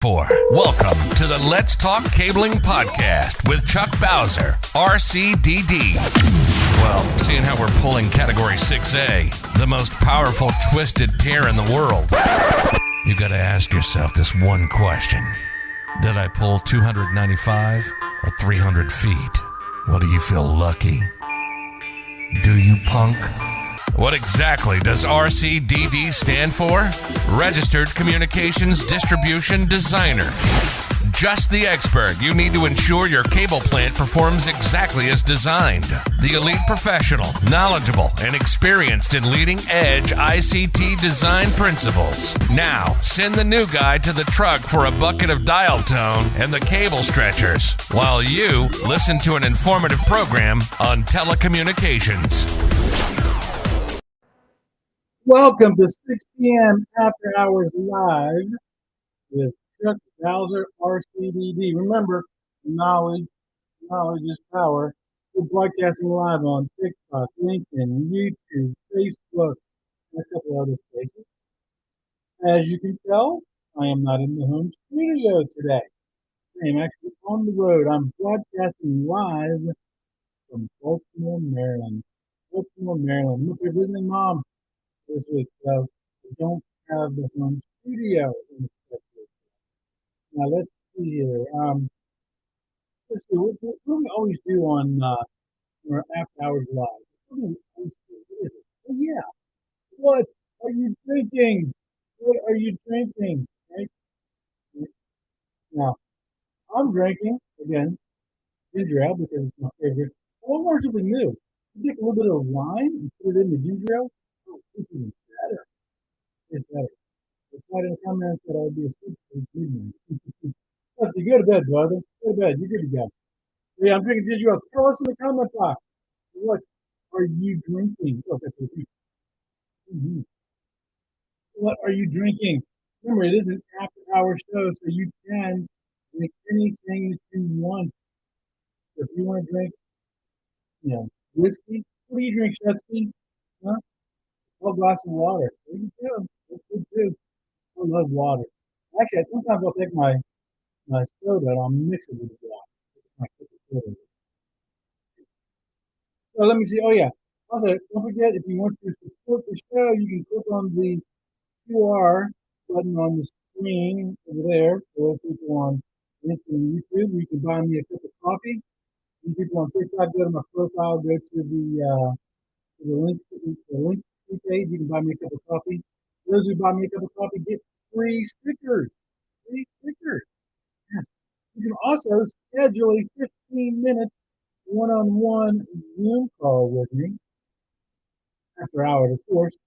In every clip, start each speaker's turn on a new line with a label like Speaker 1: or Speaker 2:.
Speaker 1: Welcome to the Let's Talk Cabling Podcast with Chuck Bowser, RCDD. Well, seeing how we're pulling Category 6A, the most powerful twisted pair in the world, you gotta ask yourself this one question. Did I pull 295 or 300 feet? Well, do you feel lucky? Do you, punk? What exactly does RCDD stand for? Registered Communications Distribution Designer. Just the expert you need to ensure your cable plant performs exactly as designed. The elite professional, knowledgeable, and experienced in leading-edge ICT design principles. Now, send the new guy to the truck for a bucket of dial tone and the cable stretchers, while you listen to an informative program on telecommunications.
Speaker 2: Welcome to 6 p.m. After Hours Live with Chuck Bowser, RCDD. Remember, knowledge is power. We're broadcasting live on TikTok, LinkedIn, YouTube, Facebook, and a couple other places. As you can tell, I am not in the home studio today. I am actually on the road. I'm broadcasting live from Baltimore, Maryland. I'm up here visiting Mom this week, so we don't have the home studio in the studio. Now let's see here. Let's see what do we always do on our after hours live. What do we always do? What is it? Oh yeah. What are you drinking? What are you drinking? Right now, I'm drinking again ginger ale because it's my favorite. I want more something new. You take a little bit of lime and put it in the ginger ale. Oh, this is even better. It's better. Reply in the comments that I'll be asleep for the evening. Rusty, go to bed, brother. Go to bed. You're good to go. Yeah, I'm drinking ginger ale. Tell us in the comment box. What are you drinking? Oh, that's what mm-hmm. What are you drinking? Remember, it is an after-hour show, so you can drink anything that you want. So if you want to drink, whiskey, what do you drink, Shetsky? Huh? A glass of water. There you go. That's good too. I love water. Actually, sometimes I'll take my soda and I'll mix it with water. So let me see. Oh yeah. Also, don't forget if you want to support the show, you can click on the QR button on the screen over there. For those people on LinkedIn and YouTube, you can buy me a cup of coffee. You people on TikTok, go to my profile, go to the link page. You can buy me a cup of coffee. Those who buy me a cup of coffee get free stickers. Free stickers. Yes. You can also schedule a 15-minute one-on-one Zoom call with me after hours, of course.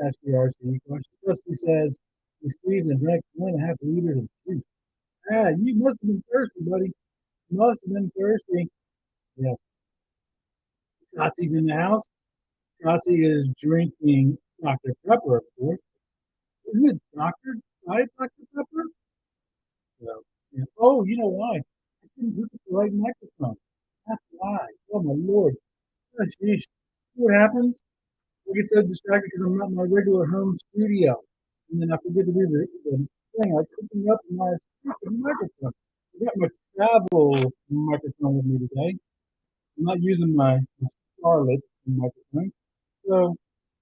Speaker 2: Ask the RCD question. Dusty says he squeezed and drank 1.5 liters of juice. Ah, you must have been thirsty, buddy. You must have been thirsty. Yes. Shotzi's in the house. Shotzi is drinking Dr. Pepper, of course. Isn't it Diet Dr. Pepper? So, yeah. Oh, you know why? I couldn't hook up the right microphone. That's why. Oh, my Lord. Oh, sheesh. See what happens? I get so distracted because I'm not in my regular home studio. And then I forget to do the thing, like hooking up my microphone. I got my travel microphone with me today. I'm not using my Scarlett microphone. So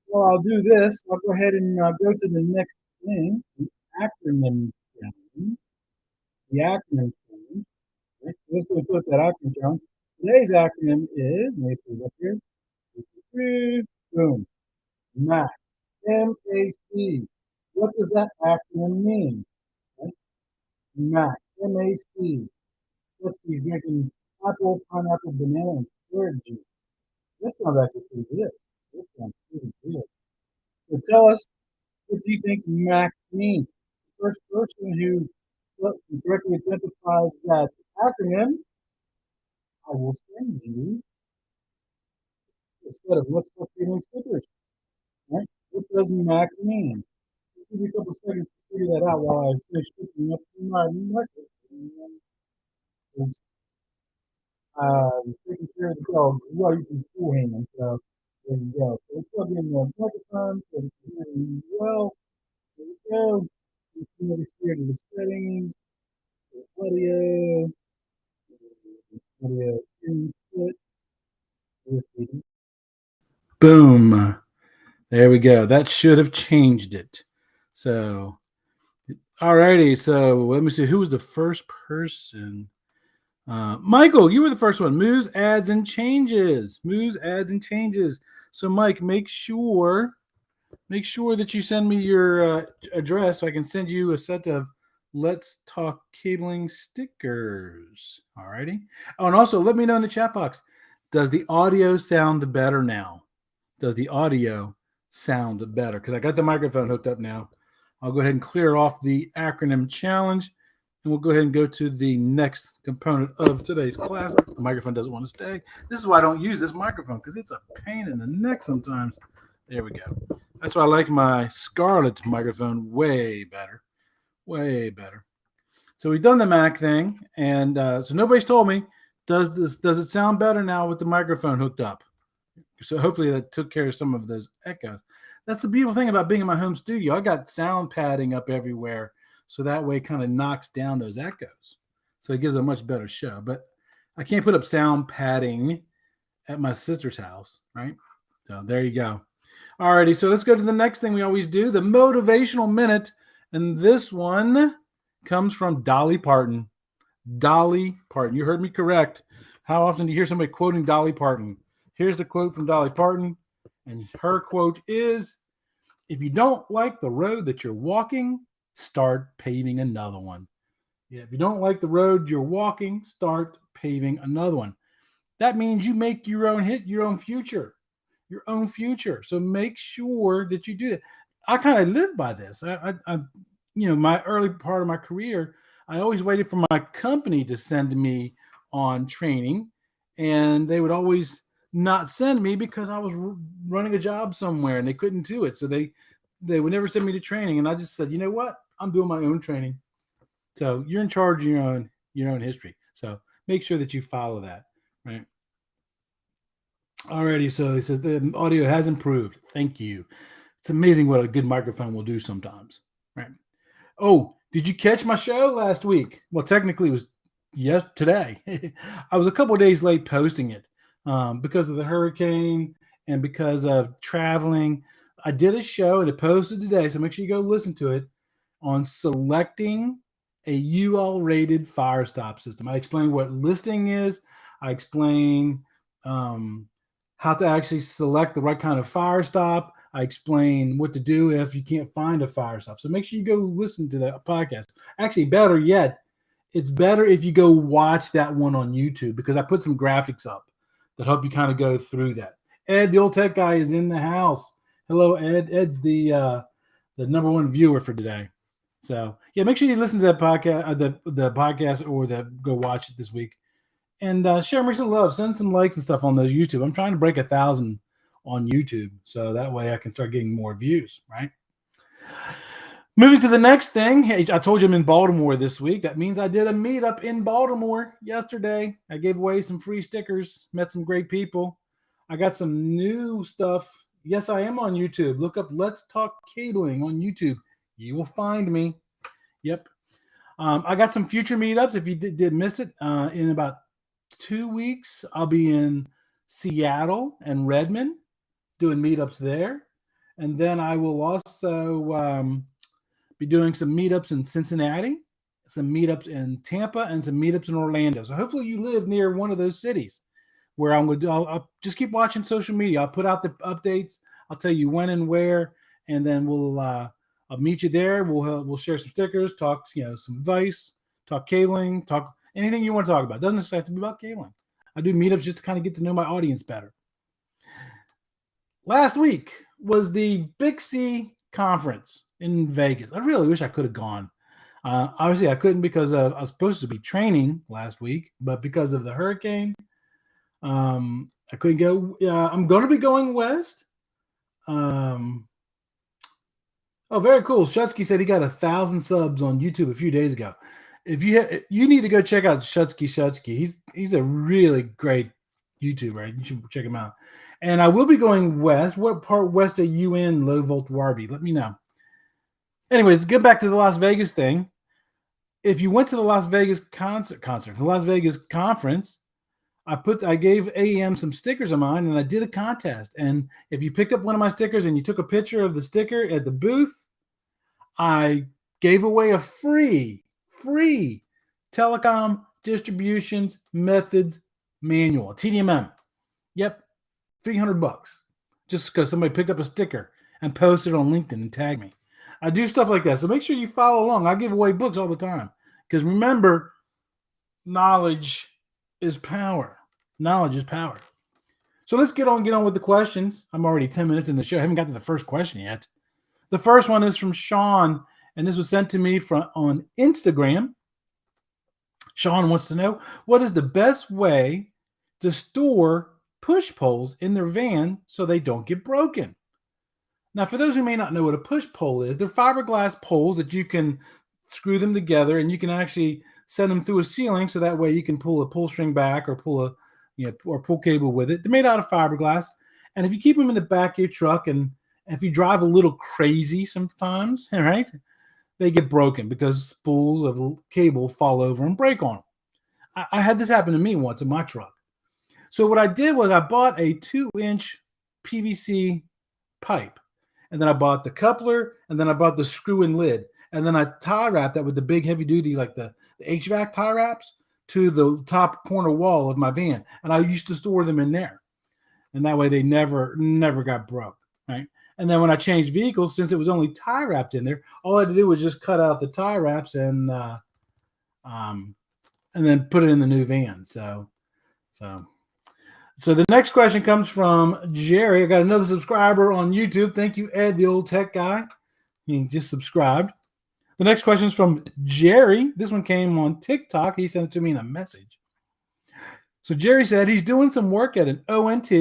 Speaker 2: while I'll do this, I'll go ahead and go to the next thing, the acronym challenge. The acronym challenge. Right? Let's go put that acronym challenge. Today's acronym is, let me put it up here. Boom. MAC. M-A-C. What does that acronym mean? Right? MAC. M-A-C. Let's be drinking apple, pineapple, banana, and carrot juice. That sounds actually pretty good. That sounds pretty good. So tell us, what do you think MAC means? The first person who correctly identifies that acronym, I will send you instead of what's feeling stickers. Right? What does MAC mean? Give me a couple seconds to figure that out while I finish picking up my microphone. Because I was taking care of the dogs while you can fool him. So there you go. So let's plug in the microphone so we can hear you well. There we go. You can over here to the settings. audio. Audio input. Boom. There we go. That should have changed it. So, alrighty. So let me see. Who was the first person? Michael, you were the first one. Moves, adds, and changes. Moves, adds, and changes. So, Mike, make sure that you send me your address so I can send you a set of Let's Talk Cabling stickers. Alrighty. Oh, and also let me know in the chat box. Does the audio sound better now? Does the audio sound better? Because I got the microphone hooked up now. I'll go ahead and clear off the acronym challenge, and we'll go ahead and go to the next component of today's class. The microphone doesn't want to stay. This is why I don't use this microphone, because it's a pain in the neck sometimes. There we go. That's why I like my Scarlett microphone way better. Way better. So we've done the Mac thing, and so nobody's told me, does it sound better now with the microphone hooked up? So hopefully that took care of some of those echoes. That's the beautiful thing about being in my home studio. I got sound padding up everywhere, so that way it kind of knocks down those echoes. So it gives a much better show. But I can't put up sound padding at my sister's house, right? So there you go. Alrighty, so let's go to the next thing we always do, the motivational minute. And this one comes from Dolly Parton. Dolly Parton. You heard me correct. How often do you hear somebody quoting Dolly Parton? Here's the quote from Dolly Parton. And her quote is, if you don't like the road that you're walking, start paving another one. Yeah, if you don't like the road you're walking, start paving another one. That means you make your own future. Your own future. So make sure that you do that. I kind of live by this. I my early part of my career, I always waited for my company to send me on training, and they would always not send me because I was running a job somewhere and they couldn't do it. So they would never send me to training. And I just said, you know what? I'm doing my own training. So you're in charge of your own history. So make sure that you follow that, right? Alrighty, so he says the audio has improved. Thank you. It's amazing what a good microphone will do sometimes, right? Oh, did you catch my show last week? Well, technically it was today. I was a couple of days late posting it because of the hurricane and because of traveling. I did a show and it posted today, so make sure you go listen to it on selecting a UL rated fire stop system. I explain what listing is. I explain how to actually select the right kind of fire stop. I explain what to do if you can't find a fire stop. So make sure you go listen to that podcast. Actually, better yet, it's better if you go watch that one on YouTube because I put some graphics up that help you kind of go through that. Ed, the old tech guy, is in the house. Hello, Ed. Ed's the number one viewer for today. So yeah, make sure you listen to that podcast, the podcast, or go watch it this week. And share me some love. Send some likes and stuff on those YouTube. I'm trying to break 1,000 on YouTube, so that way I can start getting more views, right? Moving to the next thing. Hey, I told you I'm in Baltimore this week. That means I did a meetup in Baltimore yesterday. I gave away some free stickers, met some great people. I got some new stuff. Yes, I am on YouTube. Look up Let's Talk Cabling on YouTube. You will find me. Yep. I got some future meetups. If you did miss it, in about 2 weeks, I'll be in Seattle and Redmond doing meetups there. And then I will also be doing some meetups in Cincinnati, some meetups in Tampa, and some meetups in Orlando. So hopefully you live near one of those cities where I'm going to do. I'll just keep watching social media. I'll put out the updates. I'll tell you when and where, and then I'll meet you there. We'll share some stickers, talk some advice, talk cabling, talk anything you want to talk about. It doesn't necessarily have to be about cabling. I do meetups just to kind of get to know my audience better. Last week was the Big C conference in Vegas. I really wish I could have gone. Obviously, I couldn't because I was supposed to be training last week, but because of the hurricane, I couldn't go. I'm going to be going west. Oh, very cool. Shutsky said he got 1,000 subs on YouTube a few days ago. If you need to go check out Shutsky. He's a really great YouTuber. You should check him out. And I will be going west. What part west are you in, Low Volt Warby? Let me know. Anyways, get back to the Las Vegas thing. if you went to the Las Vegas the Las Vegas conference, I gave AEM some stickers of mine, and I did a contest. And if you picked up one of my stickers and you took a picture of the sticker at the booth, I gave away a free telecom distributions methods manual, TDMM. Yep, $300 just because somebody picked up a sticker and posted it on LinkedIn and tagged me. I do stuff like that, so make sure you follow along. I give away books all the time because remember, knowledge is power. Knowledge is power. So let's get on with the questions. I'm already 10 minutes in the show. I haven't got to the first question yet. The first one is from Sean, and this was sent to me on Instagram. Sean wants to know, what is the best way to store push poles in their van so they don't get broken? Now, for those who may not know what a push pole is, they're fiberglass poles that you can screw them together, and you can actually send them through a ceiling, so that way you can pull a pull string back or pull cable with it. They're made out of fiberglass, and if you keep them in the back of your truck, and if you drive a little crazy sometimes, all right, they get broken because spools of cable fall over and break on them. I had this happen to me once in my truck. So what I did was I bought a 2-inch PVC pipe, and then I bought the coupler, and then I bought the screw-in lid, and then I tie wrapped that with the big heavy duty, like the HVAC tie wraps, to the top corner wall of my van, and I used to store them in there, and that way they never got broke, right? And then when I changed vehicles, since it was only tie wrapped in there, all I had to do was just cut out the tie wraps and then put it in the new van. So the next question comes from Jerry. I got another subscriber on YouTube. Thank you, Ed, the old tech guy. He just subscribed. The next question is from Jerry. This one came on TikTok. He sent it to me in a message. So Jerry said he's doing some work at an ONT,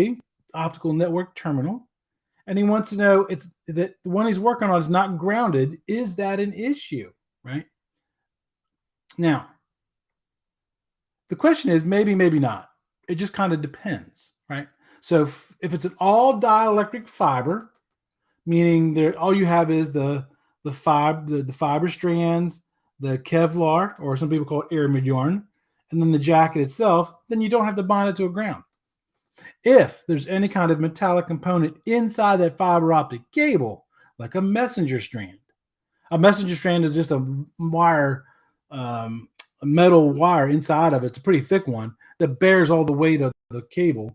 Speaker 2: optical network terminal, and he wants to know that the one he's working on is not grounded. Is that an issue, right? Now, the question is maybe not. It just kind of depends, right? So if it's an all dielectric fiber, meaning all you have is the fiber strands, the Kevlar, or some people call it aramid yarn, and then the jacket itself, then you don't have to bind it to a ground. If there's any kind of metallic component inside that fiber optic cable, like a messenger strand is just a wire, a metal wire inside of it. It's a pretty thick one that bears all the weight of the cable.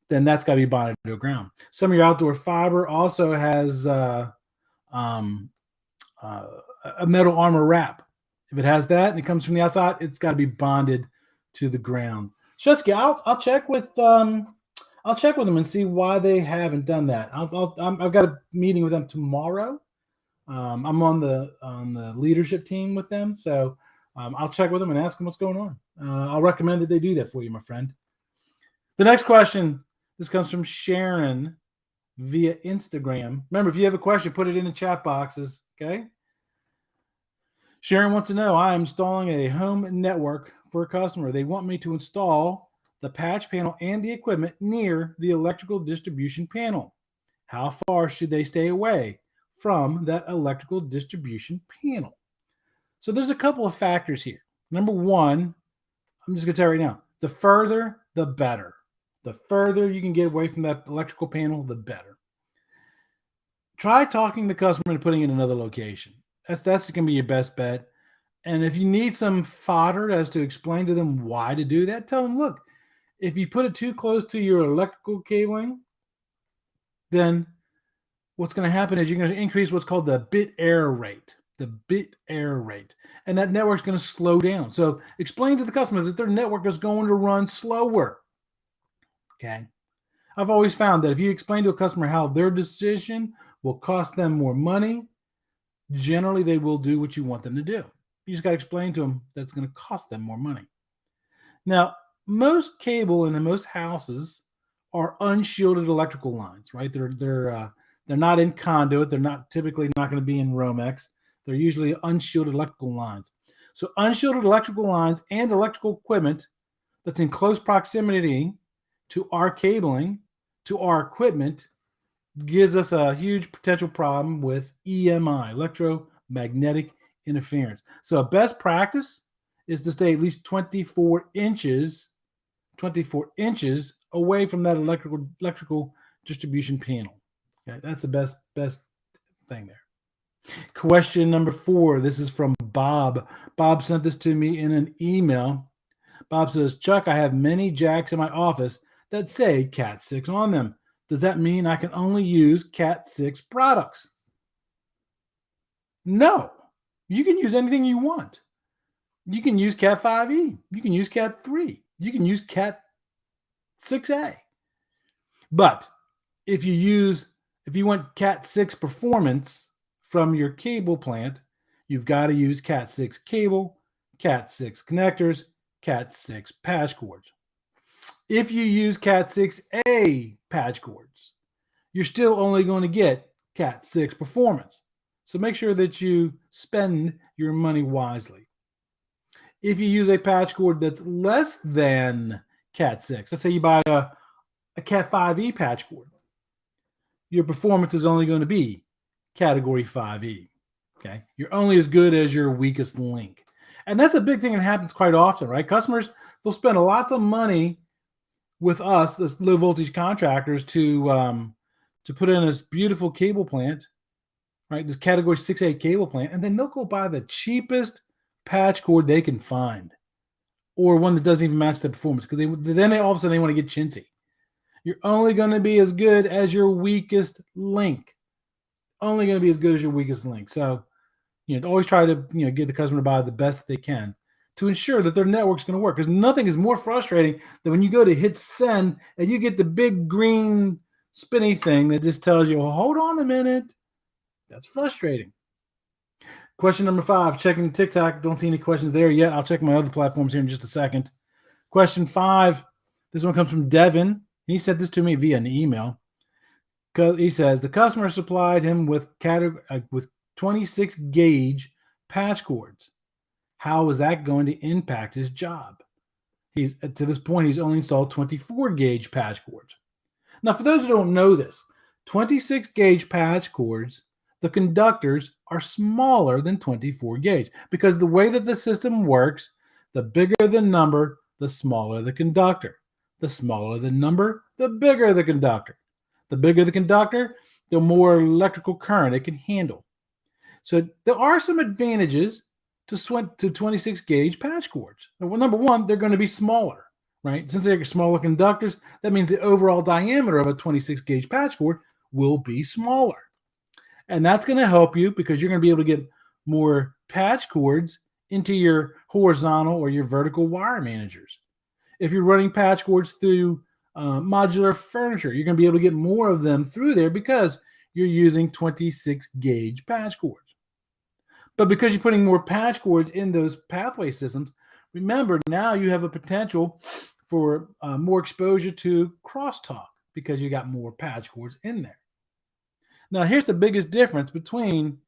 Speaker 2: Then that's got to be bonded to a ground. Some of your outdoor fiber also has a metal armor wrap. If it has that and it comes from the outside, it's got to be bonded to the ground. Shetsky, I'll check with them and see why they haven't done that. I've got a meeting with them tomorrow. I'm on the leadership team with them, so I'll check with them and ask them what's going on. I'll recommend that they do that for you, my friend. The next question, this comes from Sharon via Instagram. Remember, if you have a question, put it in the chat boxes, okay? Sharon wants to know, I am installing a home network for a customer. They want me to install the patch panel and the equipment near the electrical distribution panel. How far should they stay away from that electrical distribution panel? So there's a couple of factors here. Number one, I'm just going to tell you right now, the further, the better. The further you can get away from that electrical panel, the better. Try talking the customer and putting it in another location. That's going to be your best bet. And if you need some fodder as to explain to them why to do that, tell them, look, if you put it too close to your electrical cabling, then what's going to happen is you're going to increase what's called the bit error rate. The bit error rate. And that network's going to slow down. So explain to the customer that their network is going to run slower. Okay. I've always found that if you explain to a customer how their decision will cost them more money, generally they will do what you want them to do. You just got to explain to them that it's going to cost them more money. Now, most cable in most houses are unshielded electrical lines, right? They're not in conduit. They're typically not going to be in Romex. They're usually unshielded electrical lines. So unshielded electrical lines and electrical equipment that's in close proximity to our cabling, to our equipment, gives us a huge potential problem with EMI, electromagnetic interference. So a best practice is to stay at least 24 inches away from that electrical distribution panel. Okay, that's the best thing there. Question number 4. This is from Bob. Bob sent this to me in an email. Bob says, Chuck, I have many jacks in my office that say Cat 6 on them. Does that mean I can only use Cat 6 products? No. You can use anything you want. You can use Cat 5e. You can use Cat 3. You can use Cat 6a. But if you want Cat 6 performance from your cable plant, you've got to use Cat 6 cable, Cat 6 connectors, Cat 6 patch cords. If you use Cat 6a patch cords, you're still only going to get Cat 6 performance. So make sure that you spend your money wisely. If you use a patch cord that's less than Cat 6, let's say you buy a Cat 5e patch cord, your performance is only going to be category 5e. Okay, you're only as good as your weakest link. And that's a big thing that happens quite often, right? Customers, they'll spend lots of money with us, this low voltage contractors, to put in this beautiful cable plant, right? This category 6A cable plant, and then they'll go buy the cheapest patch cord they can find, or one that doesn't even match the performance, because then all of a sudden they want to get chintzy. You're only going to be as good as your weakest link. Only going to be as good as your weakest link. So, always try to get the customer to buy the best they can to ensure that their network's going to work. Because nothing is more frustrating than when you go to hit send and you get the big green spinny thing that just tells you, well, hold on a minute. That's frustrating. Question number 5, checking TikTok. Don't see any questions there yet. I'll check my other platforms here in just a second. Question 5, this one comes from Devin. He sent this to me via an email. He says the customer supplied him with 26 gauge patch cords. How is that going to impact his job? To this point, he's only installed 24 gauge patch cords. Now, for those who don't know this, 26 gauge patch cords, the conductors are smaller than 24 gauge, because the way that the system works, the bigger the number, the smaller the conductor. The smaller the number, the bigger the conductor. The bigger the conductor, the more electrical current it can handle. So there are some advantages to 26 gauge patch cords. Well, number one, they're going to be smaller, right? Since they're smaller conductors, that means the overall diameter of a 26 gauge patch cord will be smaller. And that's going to help you because you're going to be able to get more patch cords into your horizontal or your vertical wire managers. If you're running patch cords through modular furniture, you're going to be able to get more of them through there because you're using 26 gauge patch cords. But because you're putting more patch cords in those pathway systems, remember now you have a potential for more exposure to crosstalk because you got more patch cords in there. Now, here's the biggest difference between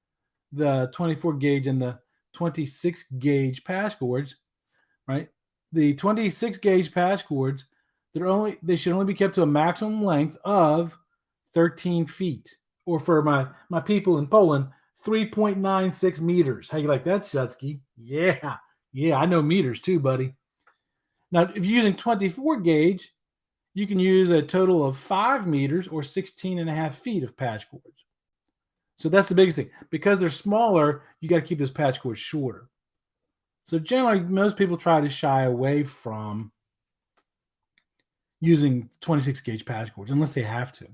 Speaker 2: the 24 gauge and the 26 gauge patch cords, right? The 26 gauge patch cords, they should only be kept to a maximum length of 13 feet, or for my people in Poland, 3.96 meters. How you like that, Shutsky? Yeah, I know meters too, buddy. Now, if you're using 24 gauge, you can use a total of 5 meters or 16 and a half feet of patch cords. So that's the biggest thing. Because they're smaller, you got to keep those patch cords shorter. So generally, most people try to shy away from using 26 gauge patch cords unless they have to.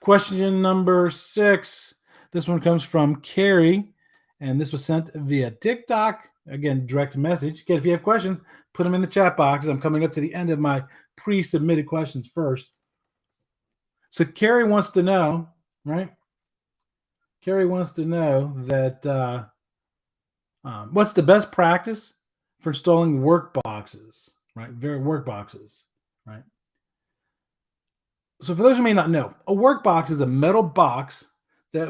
Speaker 2: Question number 6. This one comes from Carrie, and this was sent via TikTok. Again, direct message. Again, if you have questions, put them in the chat box. I'm coming up to the end of my pre-submitted questions first. So Carrie wants to know, right? Carrie wants to know that what's the best practice for installing work boxes, right? Work boxes, right? So for those who may not know, a work box is a metal box that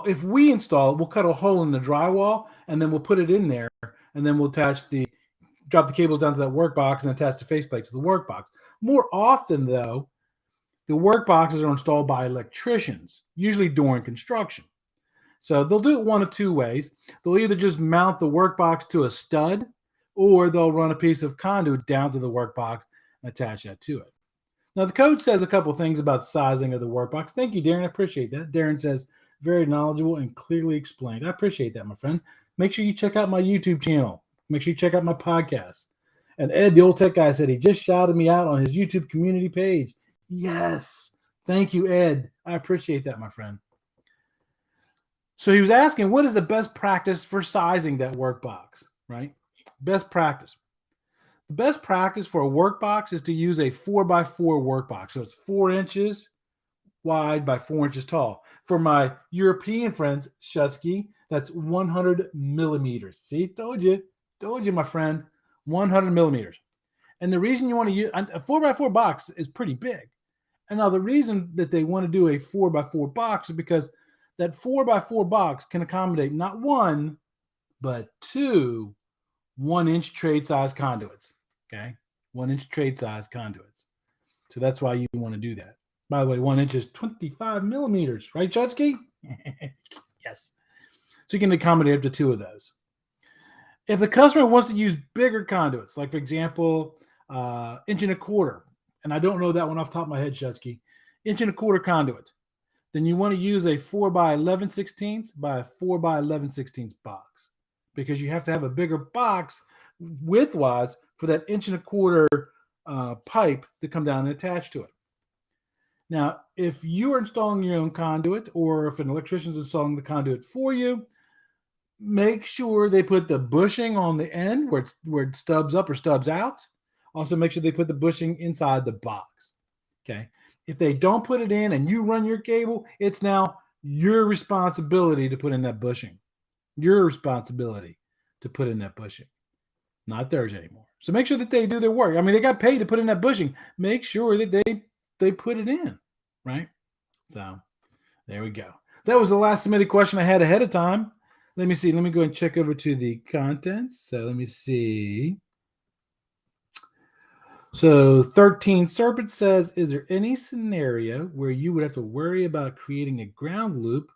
Speaker 2: if we install it, we'll cut a hole in the drywall and then we'll put it in there and then we'll drop the cables down to that work box and attach the faceplate to the work box. More often though, the work boxes are installed by electricians, usually during construction. So they'll do it one of two ways. They'll either just mount the workbox to a stud, or they'll run a piece of conduit down to the workbox and attach that to it. Now, the code says a couple things about sizing of the workbox. Thank you, Darren. I appreciate that. Darren says, very knowledgeable and clearly explained. I appreciate that, my friend. Make sure you check out my YouTube channel. Make sure you check out my podcast. And Ed, the old tech guy, said he just shouted me out on his YouTube community page. Yes. Thank you, Ed. I appreciate that, my friend. So he was asking, what is the best practice for sizing that workbox, right? Best practice. The best practice for a workbox is to use a 4x4 workbox. So it's 4 inches wide by 4 inches tall. For my European friends, Shutsky, that's 100 millimeters. See, told you, my friend, 100 millimeters. And the reason you want to use a 4x4 box is pretty big. And now the reason that they want to do a 4x4 box is because that 4x4 box can accommodate not one, but 2 1-inch trade size conduits. Okay, 1-inch trade size conduits. So that's why you want to do that. By the way, 1 inch is 25 millimeters, right, Chutsky? Yes. So you can accommodate up to 2 of those. If the customer wants to use bigger conduits, like for example, 1.25 inches, and I don't know that one off the top of my head, Chutsky, 1.25 inch conduit, then you want to use a 4x11/16 by a 4x11/16 box, because you have to have a bigger box widthwise for that 1.25 inch pipe to come down and attach to it. Now, if you are installing your own conduit, or if an electrician is installing the conduit for you, make sure they put the bushing on the end where it stubs up or stubs out. Also, make sure they put the bushing inside the box. Okay. If they don't put it in and you run your cable, it's now your responsibility to put in that bushing. Your responsibility to put in that bushing, not theirs anymore. So make sure that they do their work. I mean, they got paid to put in that bushing. Make sure that they put it in, right? So there we go. That was the last submitted question I had ahead of time. Let me see. Let me go and check over to the contents. So let me see. So 13 Serpent says, is there any scenario where you would have to worry about creating a ground loop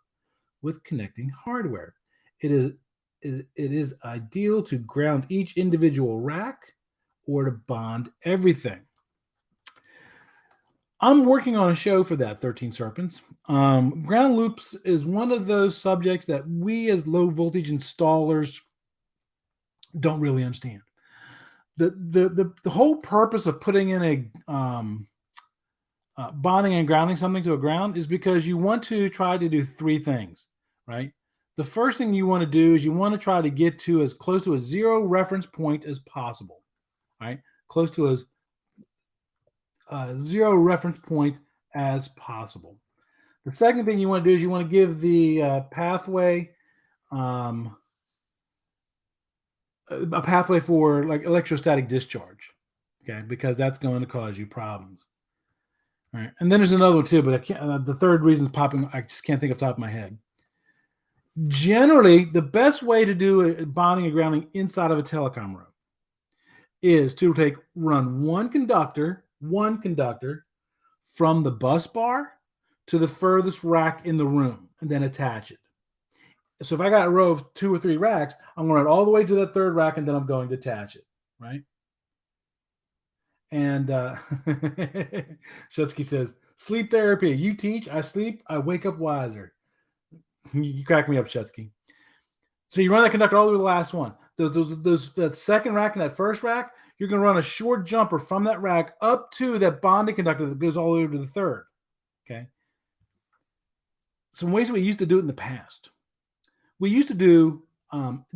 Speaker 2: with connecting hardware? It is ideal to ground each individual rack or to bond everything. I'm working on a show for that, 13 Serpents. Ground loops is one of those subjects that we as low voltage installers don't really understand. The whole purpose of putting in a bonding and grounding something to a ground is because you want to try to do 3 things, right? The first thing you want to do is you want to try to get to as close to a 0 reference point as possible, right? Close to as 0 reference point as possible. The second thing you want to do is you want to give the pathway a pathway for like electrostatic discharge, okay? Because that's going to cause you problems. All right, and then there's another one too, but I can't. The third reason is popping. I just can't think off the top of my head. Generally, the best way to do bonding and grounding inside of a telecom room is to run one conductor from the bus bar to the furthest rack in the room, and then attach it. So if I got a row of 2 or 3 racks, I'm going to run all the way to that third rack, and then I'm going to attach it, right? And Shutsky says, sleep therapy. You teach, I sleep, I wake up wiser. You crack me up, Shutsky. So you run that conductor all the way to the last one. That second rack and that first rack, you're going to run a short jumper from that rack up to that bonding conductor that goes all the way to the third, okay? Some ways that we used to do it in the past. We used to do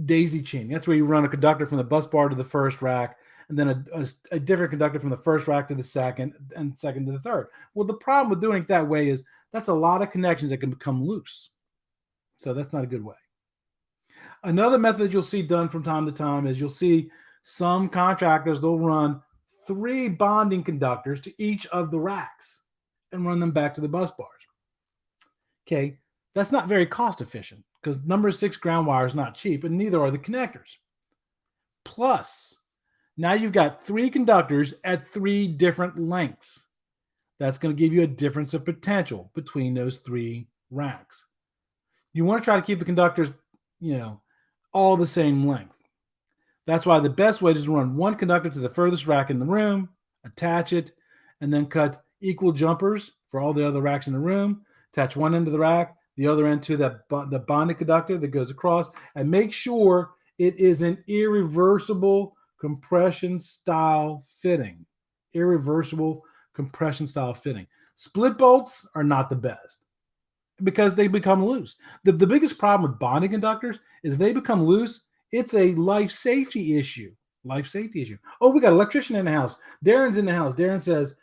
Speaker 2: daisy chain. That's where you run a conductor from the bus bar to the first rack, and then a different conductor from the first rack to the second, and second to the third. Well, the problem with doing it that way is that's a lot of connections that can become loose. So that's not a good way. Another method you'll see done from time to time is you'll see some contractors, they'll run 3 bonding conductors to each of the racks and run them back to the bus bars. Okay, that's not very cost efficient because number 6 ground wire is not cheap, and neither are the connectors. Plus, now you've got 3 conductors at 3 different lengths. That's going to give you a difference of potential between those 3 racks. You want to try to keep the conductors, all the same length. That's why the best way is to run one conductor to the furthest rack in the room, attach it, and then cut equal jumpers for all the other racks in the room. Attach one end of the rack, the other end to the bonded conductor that goes across, and make sure it is an irreversible compression style fitting. Irreversible compression style fitting. Split bolts are not the best because they become loose. The biggest problem with bonding conductors is if they become loose, it's a life safety issue. Life safety issue. Oh, we got an electrician in the house. Darren's in the house. Darren says,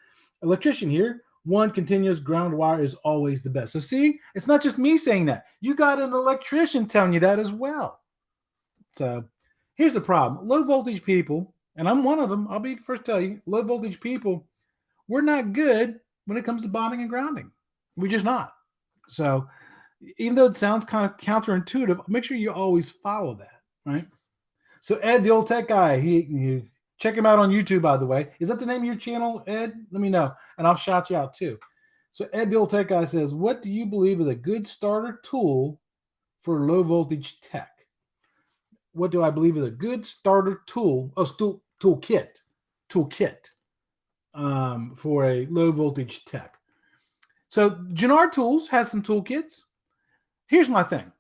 Speaker 2: electrician here, one continuous ground wire is always the best. So see, it's not just me saying that. You got an electrician telling you that as well. So here's the problem. Low voltage people, and I'm one of them, I'll be the first to tell you, low voltage people, we're not good when it comes to bonding and grounding. We're just not. So even though it sounds kind of counterintuitive, make sure you always follow that, right? So Ed, the old tech guy, he check him out on YouTube, by the way. Is that the name of your channel, Ed? Let me know, and I'll shout you out too. So Ed, the old tech guy, says, what do you believe is a good starter tool for low voltage tech? What do I believe is a good starter tool? Oh, toolkit for a low voltage tech. So Gennard Tools has some toolkits. Here's my thing.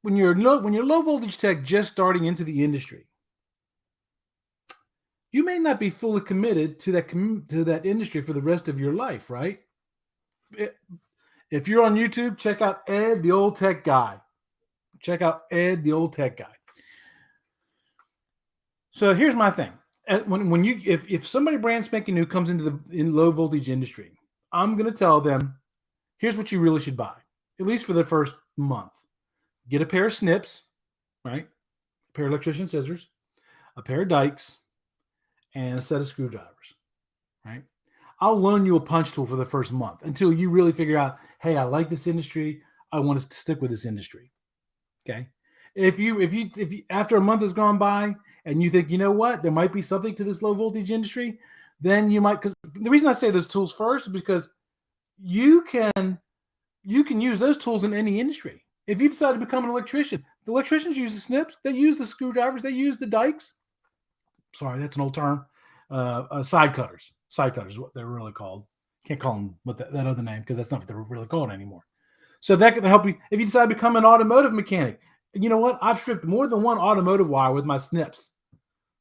Speaker 2: When you're low voltage tech just starting into the industry, you may not be fully committed to that industry for the rest of your life, right? If you're on YouTube, check out Ed, the old tech guy. Check out Ed, the old tech guy. So here's my thing. If somebody brand spanking new comes into the low voltage industry, I'm going to tell them, here's what you really should buy, at least for the first month. Get a pair of snips, right? A pair of electrician scissors, a pair of dikes, and a set of screwdrivers, right? I'll loan you a punch tool for the first month until you really figure out, hey, I like this industry. I want to stick with this industry. Okay. If you after a month has gone by and you think, you know what, there might be something to this low voltage industry, then you might, because the reason I say those tools first is because you can use those tools in any industry. If you decide to become an electrician, the electricians use the snips, they use the screwdrivers, they use the dikes. Sorry, that's an old term. Side cutters. Side cutters is what they're really called. Can't call them with that other name because that's not what they're really called anymore. So that can help you if you decide to become an automotive mechanic. You know what? I've stripped more than one automotive wire with my snips.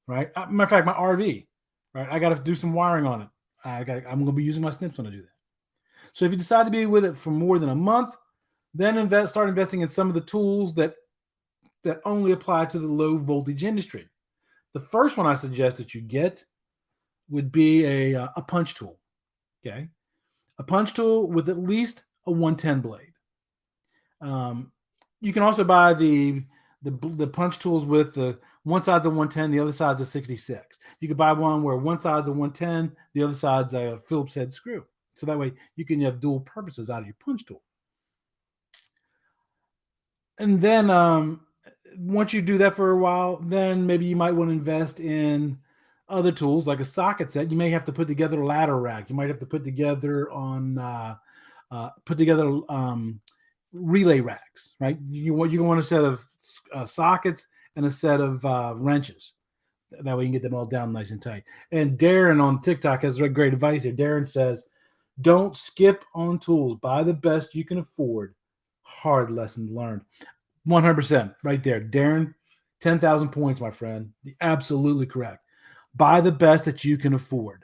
Speaker 2: Right? Matter of fact, my RV. Right? I got to do some wiring on it. I'm going to be using my snips when I do that. So if you decide to be with it for more than a month, then start investing in some of the tools that only apply to the low voltage industry. The first one I suggest that you get would be a punch tool. Okay, a punch tool with at least a 110 blade. You can also buy the punch tools with the one side's a 110, the other side's a 66. You could buy one where one side's a 110, the other side's a Phillips head screw. So that way you can have dual purposes out of your punch tool. And then once you do that for a while, then maybe you might want to invest in other tools like a socket set. You may have to put together a ladder rack. You might have to put together relay racks, right? You want a set of sockets and a set of wrenches. That way you can get them all down nice and tight. And Darren on TikTok has great advice here. Darren says, don't skip on tools. Buy the best you can afford. Hard lesson learned. 100% right there. Darren, 10,000 points, my friend. Absolutely correct. Buy the best that you can afford.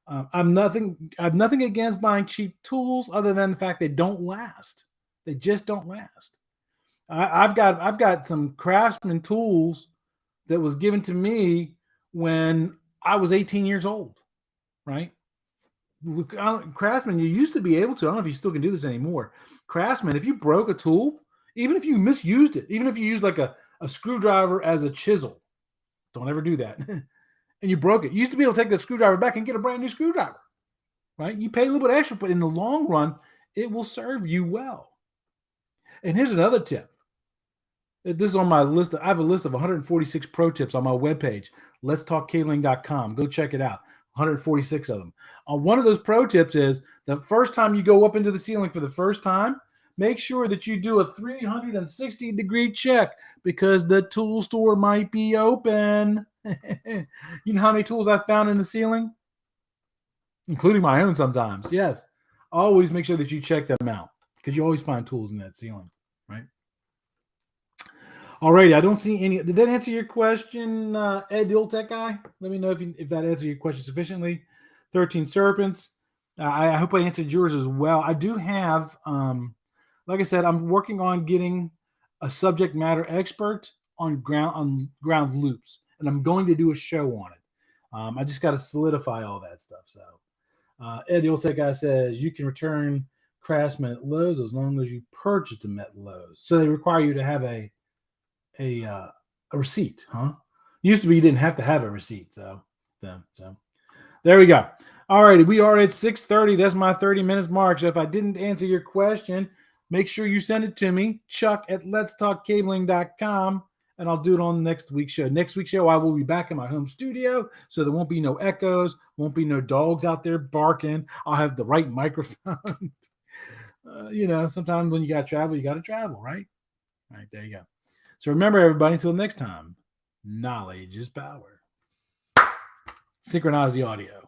Speaker 2: I have nothing against buying cheap tools other than the fact they don't last. They just don't last. I've got some Craftsman tools that was given to me when I was 18 years old, right? Craftsman, you used to be able to, I don't know if you still can do this anymore. Craftsman, if you broke a tool, even if you misused it, even if you used like a screwdriver as a chisel, don't ever do that. And you broke it. You used to be able to take that screwdriver back and get a brand new screwdriver, right? You pay a little bit extra, but in the long run, it will serve you well. And here's another tip. This is on my list. I have a list of 146 pro tips on my webpage, letstalkcabling.com. Go check it out. 146 of them. One of those pro tips is the first time you go up into the ceiling for the first time, make sure that you do a 360-degree check because the tool store might be open. You know how many tools I've found in the ceiling? Including my own sometimes. Yes. Always make sure that you check them out because you always find tools in that ceiling, right? Alrighty, I don't see any. Did that answer your question, Ed, the old tech guy? Let me know if that answered your question sufficiently. 13 serpents. I hope I answered yours as well. I do have, like I said, I'm working on getting a subject matter expert on ground loops, and I'm going to do a show on it. I just got to solidify all that stuff. So, Ed, the old tech guy says you can return Craftsman at Lowe's as long as you purchase them at Lowe's. So they require you to have a receipt, huh? Used to be you didn't have to have a receipt, so there we go. All righty, we are at 6:30. That's my 30 minutes mark. So if I didn't answer your question, make sure you send it to me, Chuck at letstalkcabling.com, and I'll do it on next week's show. Next week's show, I will be back in my home studio, so there won't be no echoes, won't be no dogs out there barking. I'll have the right microphone. Sometimes when you got to travel, right? All right, there you go. So remember, everybody, until next time, knowledge is power. Synchronize the audio.